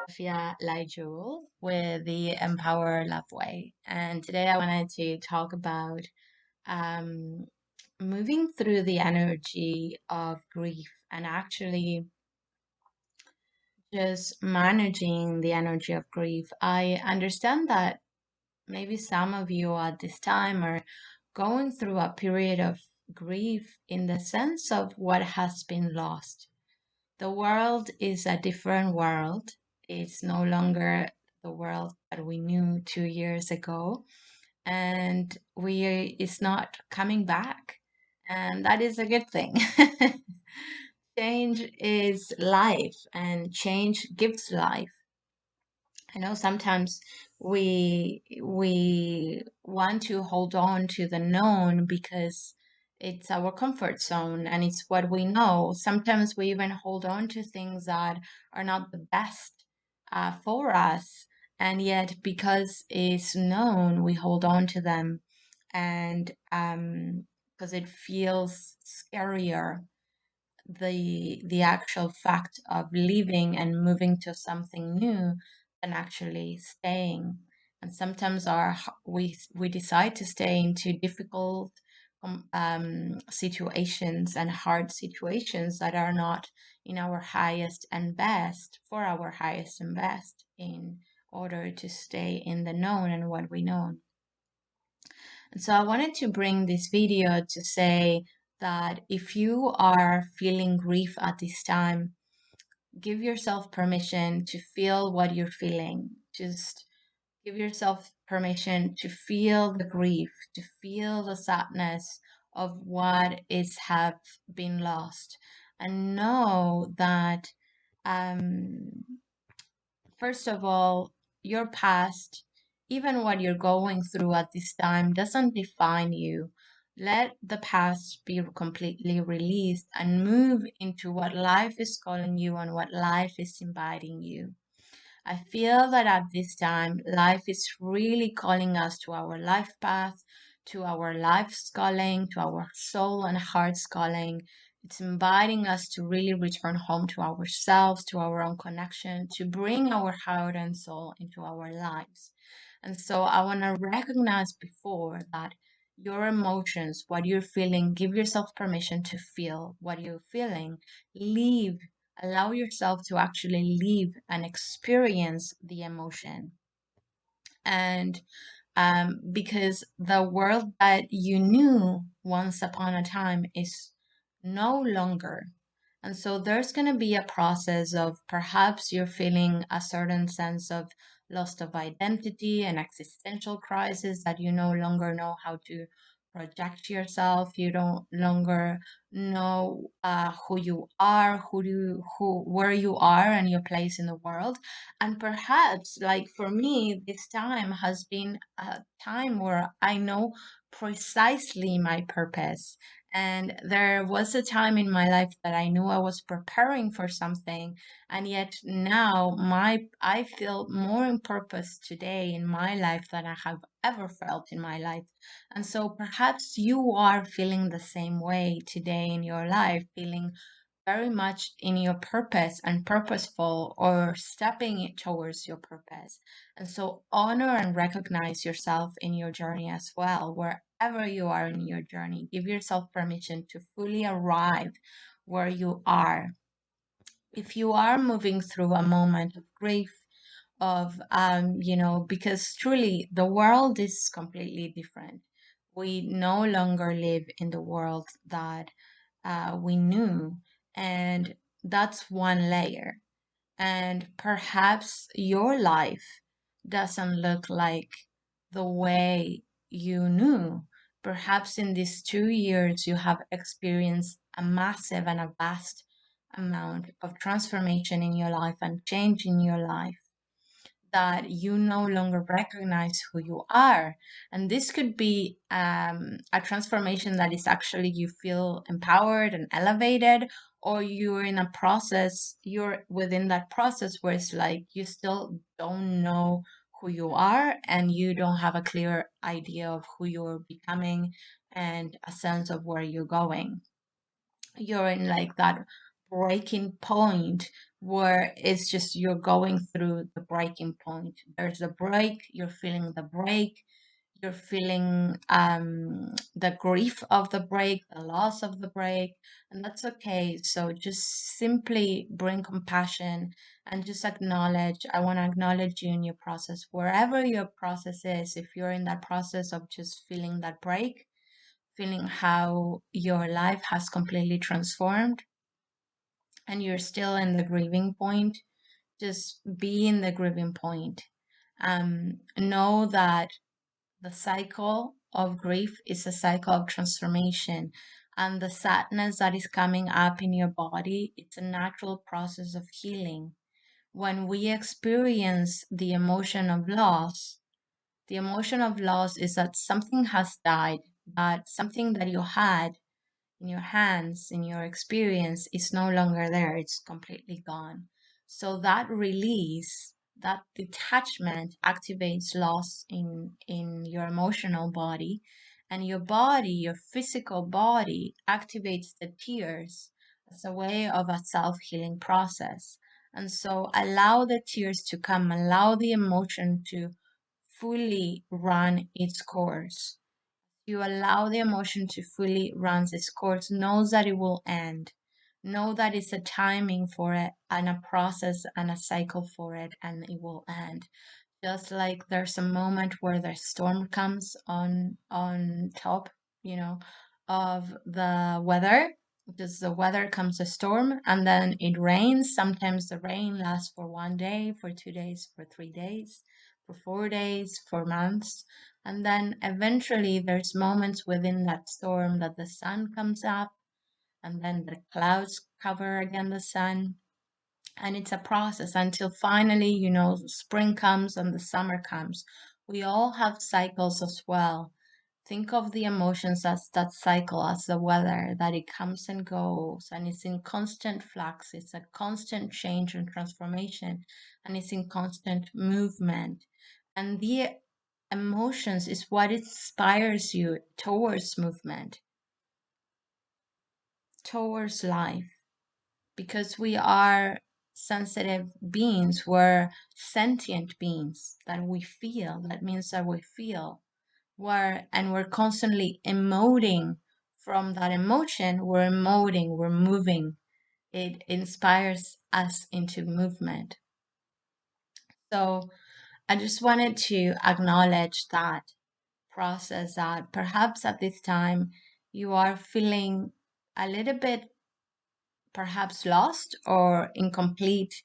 Sofia with the Empower Love Way. And today I wanted to talk about um, moving through the energy of grief and actually just managing the energy of grief. I understand that maybe some of you at this time are going through a period of grief in the sense of what has been lost. The world is a different world. It's no longer the world that we knew 2 years ago, and we it's not coming back, and that is a good thing. Change is life, and change gives life. I know sometimes we want to hold on to the known because it's our comfort zone and it's what we know. Sometimes we even hold on to things that are not the best for us, and yet because it's known, we hold on to them, and because it feels scarier the actual fact of leaving and moving to something new than actually staying. And sometimes we decide to stay into difficult situations and hard situations that are not in our highest and best for our highest and best in order to stay in the known and what we know. And so I wanted to bring this video to say that if you are feeling grief at this time, give yourself permission to feel what you're feeling. Just give yourself permission to feel the grief, to feel the sadness of what is have been lost, and know that um, first of all, your past, even what you're going through at this time, doesn't define you. Let the past be completely released and move into what life is calling you and what life is inviting you. I feel that at this time, life is really calling us to our life path, to our life's calling, to our soul and heart's calling. It's inviting us to really return home to ourselves, to our own connection, to bring our heart and soul into our lives. And so I want to recognize before that your emotions, what you're feeling, give yourself permission to feel what you're feeling. Leave Allow yourself to actually live and experience the emotion. And because the world that you knew once upon a time is no longer. And so there's going to be a process of perhaps you're feeling a certain sense of loss of identity and existential crisis that you no longer know how to project yourself. You don't longer know who you are, where you are, and your place in the world. And perhaps, like for me, this time has been a time where I know precisely my purpose. And there was a time in my life that I knew I was preparing for something, and yet now I feel more in purpose today in my life than I have ever felt in my life. And so perhaps you are feeling the same way today in your life, feeling very much in your purpose and purposeful or stepping it towards your purpose. And so honor and recognize yourself in your journey as well, wherever you are in your journey. Give yourself permission to fully arrive where you are. If you are moving through a moment of grief, because truly the world is completely different. We no longer live in the world that we knew, and that's one layer. And perhaps your life doesn't look like the way you knew. Perhaps in these 2 years, you have experienced a massive and a vast amount of transformation in your life and change in your life that you no longer recognize who you are. And this could be a transformation that is actually you feel empowered and elevated, or you're in a process, you're within that process where it's like you still don't know who you are and you don't have a clear idea of who you're becoming and a sense of where you're going. You're in like that breaking point where it's just you're going through the breaking point. There's a break, you're feeling the break, you're feeling the grief of the break, the loss of the break, and that's okay. So just simply bring compassion and just acknowledge. I want to acknowledge you in your process, wherever your process is. If you're in that process of just feeling that break, feeling how your life has completely transformed, and you're still in the grieving point, just be in the grieving point. Know that the cycle of grief is a cycle of transformation, and the sadness that is coming up in your body, it's a natural process of healing. When we experience the emotion of loss is that something has died, that something that you had in your hands, in your experience, is no longer there. It's completely gone. So that release, that detachment activates loss in your emotional body, and your body, your physical body, activates the tears as a way of a self-healing process. And so allow the tears to come, allow the emotion to fully run its course. You allow the emotion to fully run its course, knows that it will end. Know that it's a timing for it and a process and a cycle for it, and it will end. Just like there's a moment where the storm comes on top, you know, of the weather. Just the weather comes a storm and then it rains. Sometimes the rain lasts for 1 day, for 2 days, for 3 days, for 4 days, for months. And then eventually there's moments within that storm that the sun comes up and then the clouds cover again the sun, and it's a process until finally, spring comes and the summer comes. We all have cycles as well. Think of the emotions as that cycle, as the weather, that it comes and goes, and it's in constant flux. It's a constant change and transformation, and it's in constant movement. And the emotions is what inspires you towards movement, towards life, because we are sensitive beings, we're sentient beings, that we feel. That means that we feel. We're constantly emoting from that emotion. We're emoting, we're moving. It inspires us into movement. So I just wanted to acknowledge that process, that perhaps at this time you are feeling a little bit perhaps lost or incomplete.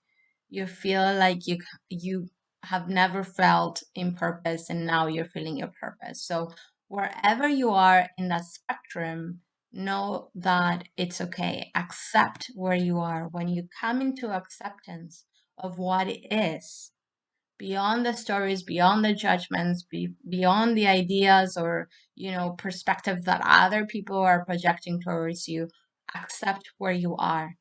You feel like you have never felt in purpose and now you're feeling your purpose. So wherever you are in that spectrum, know that it's okay. Accept where you are. When you come into acceptance of what it is, beyond the stories, beyond the judgments, beyond the ideas or perspectives that other people are projecting towards you, accept where you are.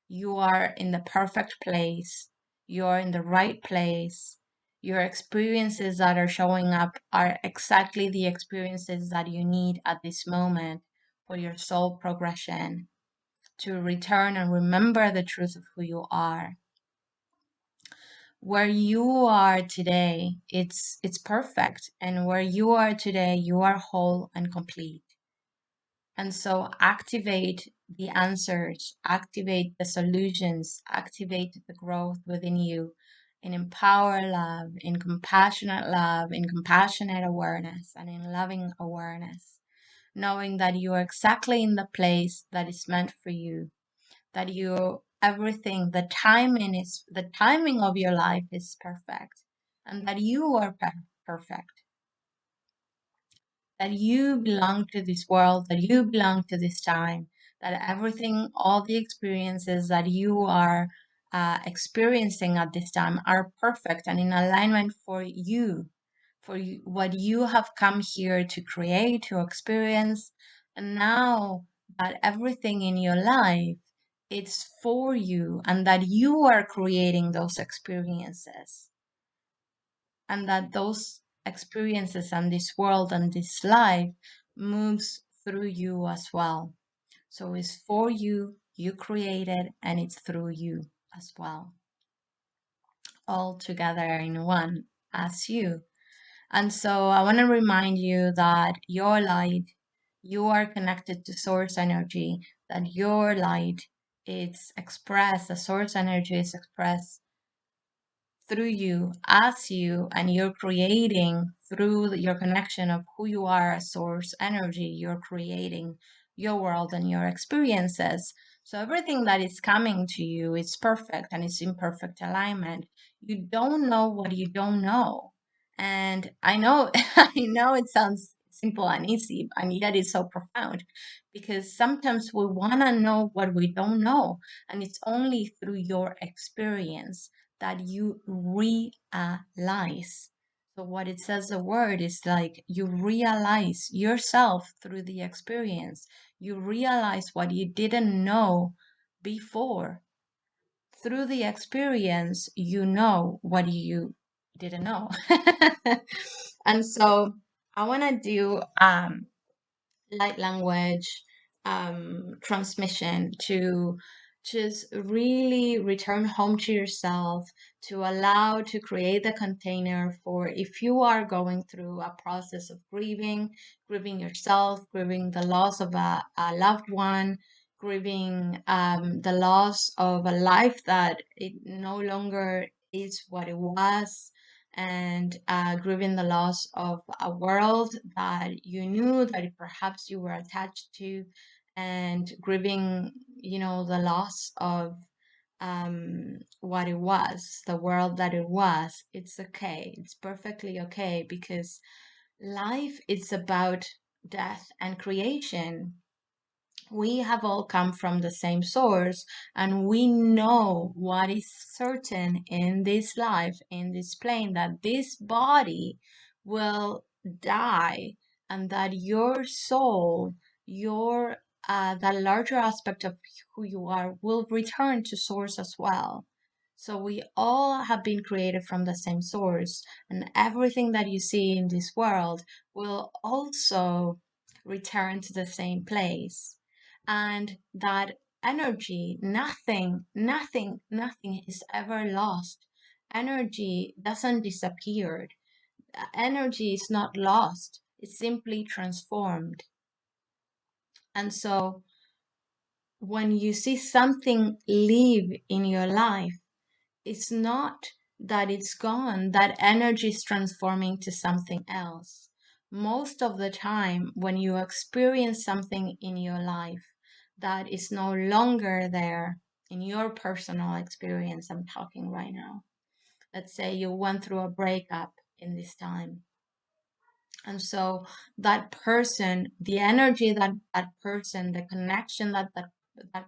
You are in the perfect place. You're in the right place. Your experiences that are showing up are exactly the experiences that you need at this moment for your soul progression, to return and remember the truth of who you are. Where you are today, it's perfect. And where you are today, you are whole and complete. And so activate the answers, activate the solutions, activate the growth within you in empower love, in compassionate awareness, and in loving awareness, knowing that you are exactly in the place that is meant for you, that the timing of your life is perfect, and that you are perfect, that you belong to this world, that you belong to this time, that everything, all the experiences that you are experiencing at this time are perfect and in alignment for you, what you have come here to create, to experience. And now that everything in your life, it's for you, and that you are creating those experiences, and that those experiences and this world and this life moves through you as well. So it's for you, you created, and it's through you as well, all together in one as you. And so I want to remind you that your light, you are connected to source energy, that your light is expressed, the source energy is expressed through you, as you, and you're creating through your connection of who you are as source energy, you're creating your world and your experiences. So everything that is coming to you is perfect and it's in perfect alignment. You don't know what you don't know. And I know I know it sounds simple and easy, and yet it's so profound, because sometimes we want to know what we don't know, and it's only through your experience that you realize. So what it says the word is like you realize yourself through the experience. You realize what you didn't know before. Through the experience, you know what you didn't know. And so I want to do light language transmission to just really return home to yourself, to allow to create the container for if you are going through a process of grieving yourself, grieving the loss of a loved one, grieving the loss of a life that it no longer is what it was, and grieving the loss of a world that you knew that perhaps you were attached to, and grieving, the loss of what it was, the world that it was. It's okay. It's perfectly okay, because life is about death and creation. We have all come from the same source, and we know what is certain in this life, in this plane, that this body will die, and that your soul, your that larger aspect of who you are, will return to source as well. So we all have been created from the same source, and everything that you see in this world will also return to the same place. And that energy, nothing is ever lost. Energy doesn't disappear. Energy is not lost, it's simply transformed. And so when you see something leave in your life, it's not that it's gone, that energy is transforming to something else. Most of the time, when you experience something in your life that is no longer there, in your personal experience, I'm talking right now. Let's say you went through a breakup in this time. And so that person, the energy that that person, the connection that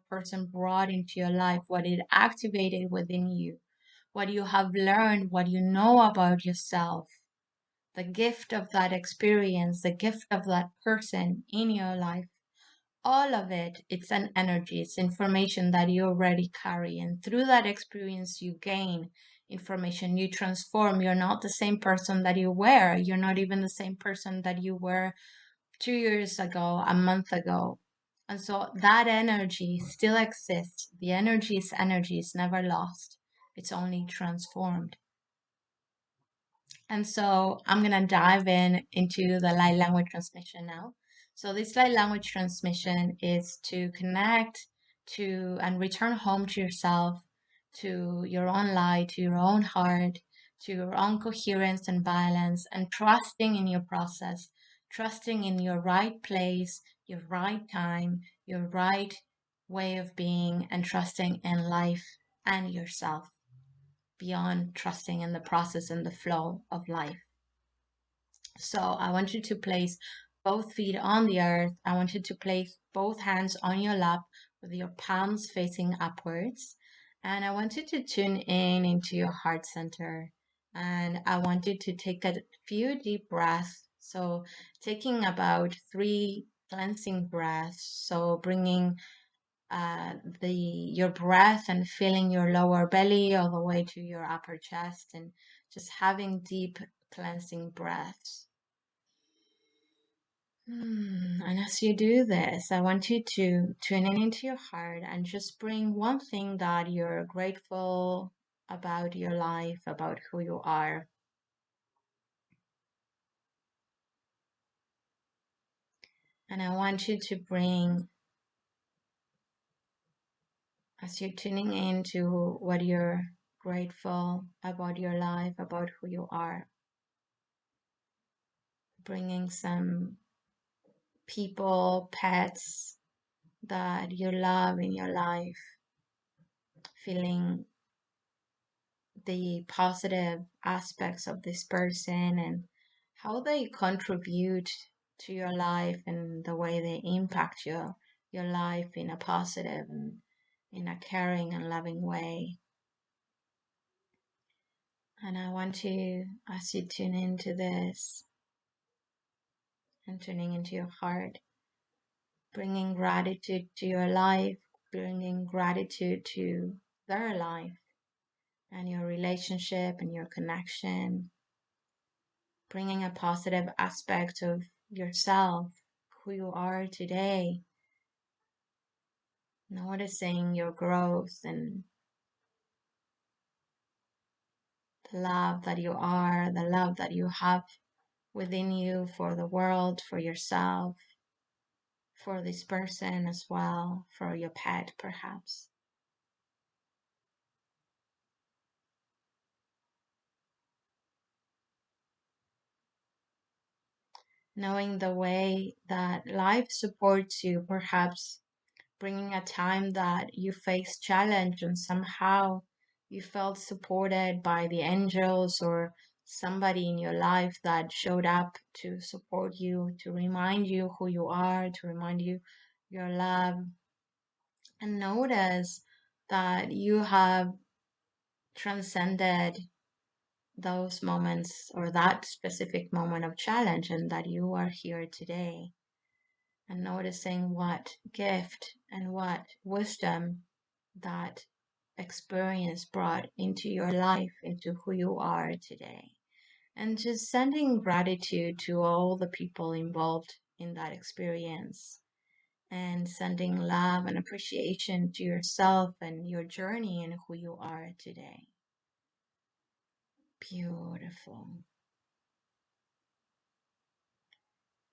person brought into your life, what it activated within you, what you have learned, what you know about yourself, the gift of that experience, the gift of that person in your life, all of it, it's an energy, it's information that you already carry. And through that experience, you gain information, you transform. You're not the same person that you were. You're not even the same person that you were 2 years ago, a month ago. And so that energy still exists. The energy is never lost. It's only transformed. And so I'm going to dive into the light language transmission now. So this light language transmission is to connect to and return home to yourself, to your own light, to your own heart, to your own coherence and balance, and trusting in your process, trusting in your right place, your right time, your right way of being, and trusting in life and yourself beyond trusting in the process and the flow of life. So I want you to place both feet on the earth. I want you to place both hands on your lap with your palms facing upwards. And I want you to tune in into your heart center. And I want you to take a few deep breaths. So taking about 3 cleansing breaths. So bringing the your breath and feeling your lower belly all the way to your upper chest, and just having deep cleansing breaths. And as you do this, I want you to tune in into your heart and just bring one thing that you're grateful about your life, about who you are. And I want you to bring, as you're tuning into what you're grateful about your life, about who you are, bringing some people, pets that you love in your life, feeling the positive aspects of this person and how they contribute to your life and the way they impact your life in a positive and in a caring and loving way. And I want you, as you tune into this and tuning into your heart, bringing gratitude to your life, bringing gratitude to their life and your relationship and your connection, bringing a positive aspect of yourself, who you are today, noticing your growth and the love that you are, the love that you have within you for the world, for yourself, for this person as well, for your pet perhaps. Knowing the way that life supports you, perhaps bringing a time that you faced challenge and somehow you felt supported by the angels or somebody in your life that showed up to support you, to remind you who you are, to remind you your love, and notice that you have transcended those moments or that specific moment of challenge and that you are here today, and noticing what gift and what wisdom that experience brought into your life, into who you are today. And just sending gratitude to all the people involved in that experience, and sending love and appreciation to yourself and your journey and who you are today. Beautiful.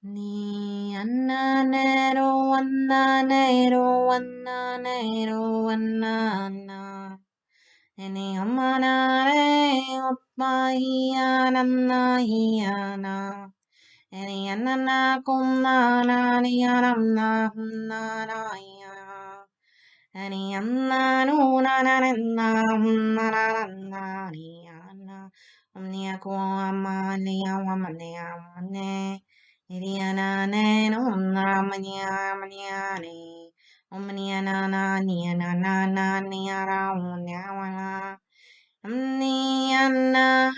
Ni anna nero anna nero anna nero anna na. Any amanare opmahianana hiana. Any anana kumana nianamna hunana. Any anna nuna nanana hunana niana. Omnia kuamania wamania mane. Iriana neno namania maniani. Omniana niana nana niara uniawala. Hamniana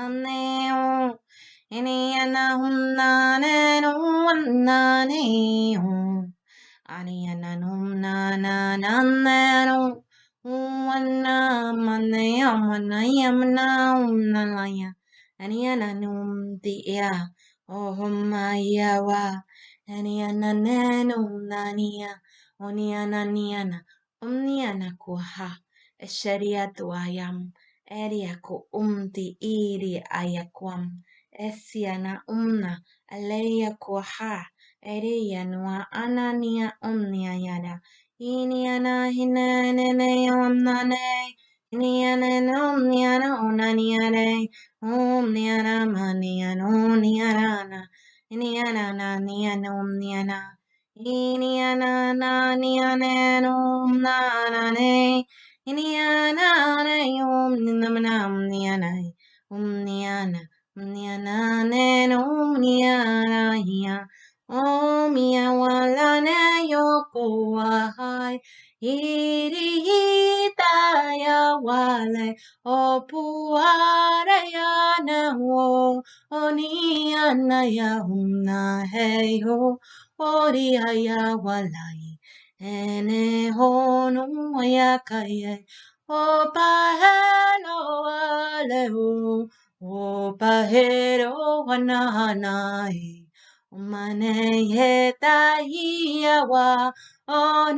neo. Iniana humna neno wanna neo. Aniana numna na nano. Wanna manea manayamna umnalaya. Aniana num dia. Oh mayawa. Aniana neno nania. Oniana niana. Omniana kuha, esheria tuayam, eria ku iri ayakwam, esiana aleya kuha, eria nua anania omnia yada, iniana hinene omnane, iniana omniana onaniane, omniana maniana oniana, iniana niana omniana. Iniana na niane nom na ne. Iniana ne om ninam niana. Niana. Niana ne nom niana hia. Om ya wala ne yoko wahai. Iri hita ya wale. O puara ya na wo. O niana ya na hei ho. Oriaya walai, ene hono yakaye, o pahelo aleo, O pahero wananai. Umane he taia wa. One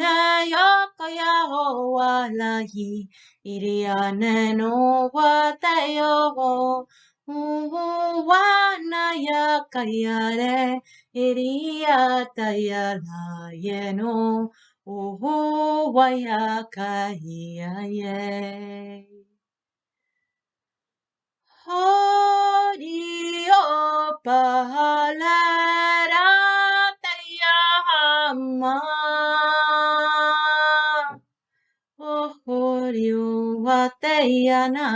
yakaya ho walahi. Iriane no wa tayo. Wana yakaya re. Iria taya la yeno. Uhu wayakaya ye. Hariyo pahalara tayama. Ohoriyo watayana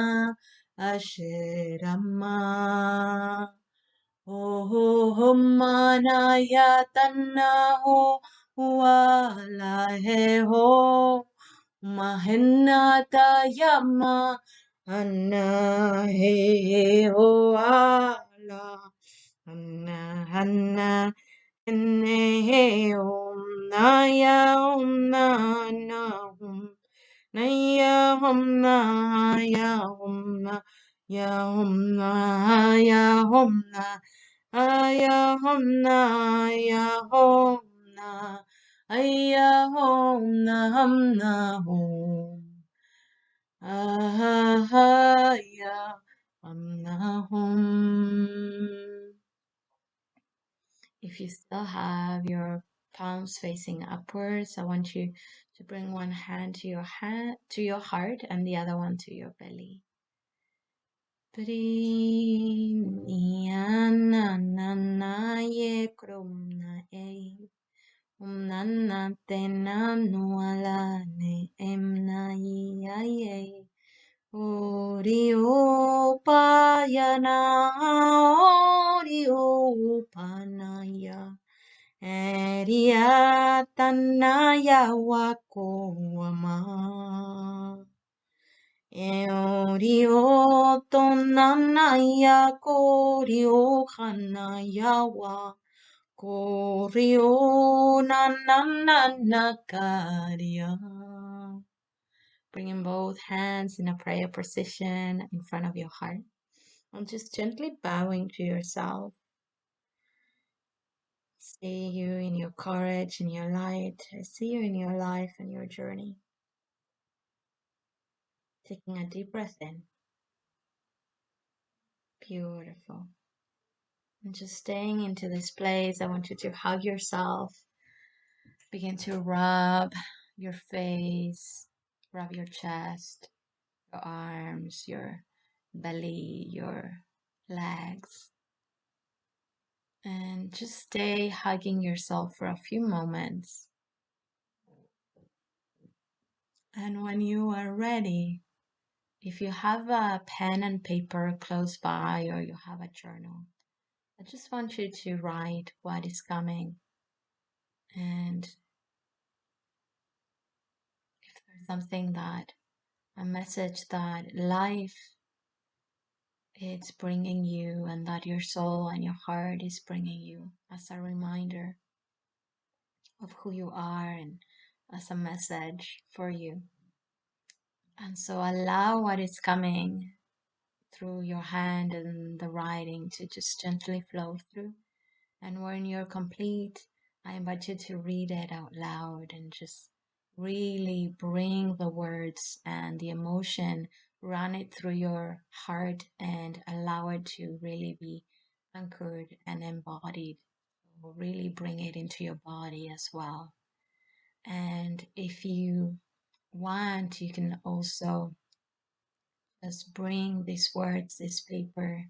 ashirama. Oh manaya tanaho wala he ho. Mahena tayama Anna he ho ala Anna Anna Enne he om Naya om na na om Naya om na ya om na ya om na ya om na Aya hom na ya hom na Aya hom na hum na hom Ahaya hum na hom. If you still have your palms facing upwards, I want you to bring one hand to your heart and the other one to your belly. Priniananaye krumna e umnana tena nuala ne emna ye Orio payana Orio panaya Eria tanaya wakoama Eorio tonanaya korio hanayawa korio nananakaria. Bringing both hands in a prayer position in front of your heart. And just gently bowing to yourself. See you in your courage, in your light. I see you in your life and your journey. Taking a deep breath in. Beautiful. And just staying into this place, I want you to hug yourself. Begin to rub your face, rub your chest, your arms, your belly, your legs. And just stay hugging yourself for a few moments. And when you are ready, if you have a pen and paper close by or you have a journal, I just want you to write what is coming. And if there's something that, a message that life it's bringing you and that your soul and your heart is bringing you as a reminder of who you are and as a message for you. And so allow what is coming through your hand and the writing to just gently flow through. And when you're complete, I invite you to read it out loud and just really bring the words and the emotion, run it through your heart and allow it to really be anchored and embodied. Really bring it into your body as well. And if you want, you can also just bring these words, this paper,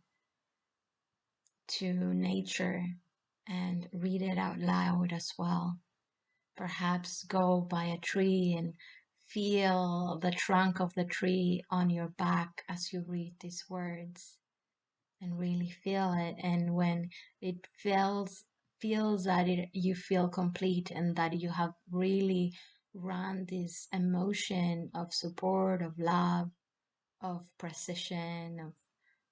to nature and read it out loud as well. Perhaps go by a tree and feel the trunk of the tree on your back as you read these words and really feel it. And when it feels that you feel complete and that you have really run this emotion of support, of love, of precision,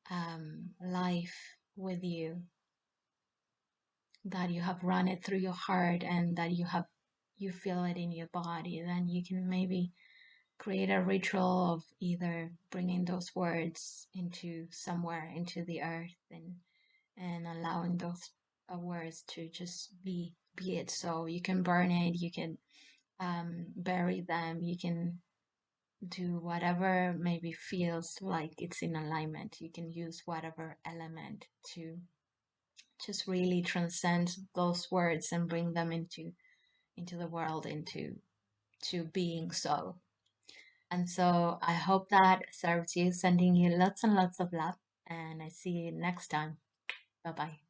of life with you, that you have run it through your heart and that you feel it in your body, then you can maybe create a ritual of either bringing those words into somewhere into the earth, and allowing those words to just be it. So you can burn it, you can bury them, you can do whatever maybe feels like it's in alignment. You can use whatever element to just really transcend those words and bring them into the world, into being so. And so I hope that serves you, sending you lots and lots of love, and I see you next time. Bye bye.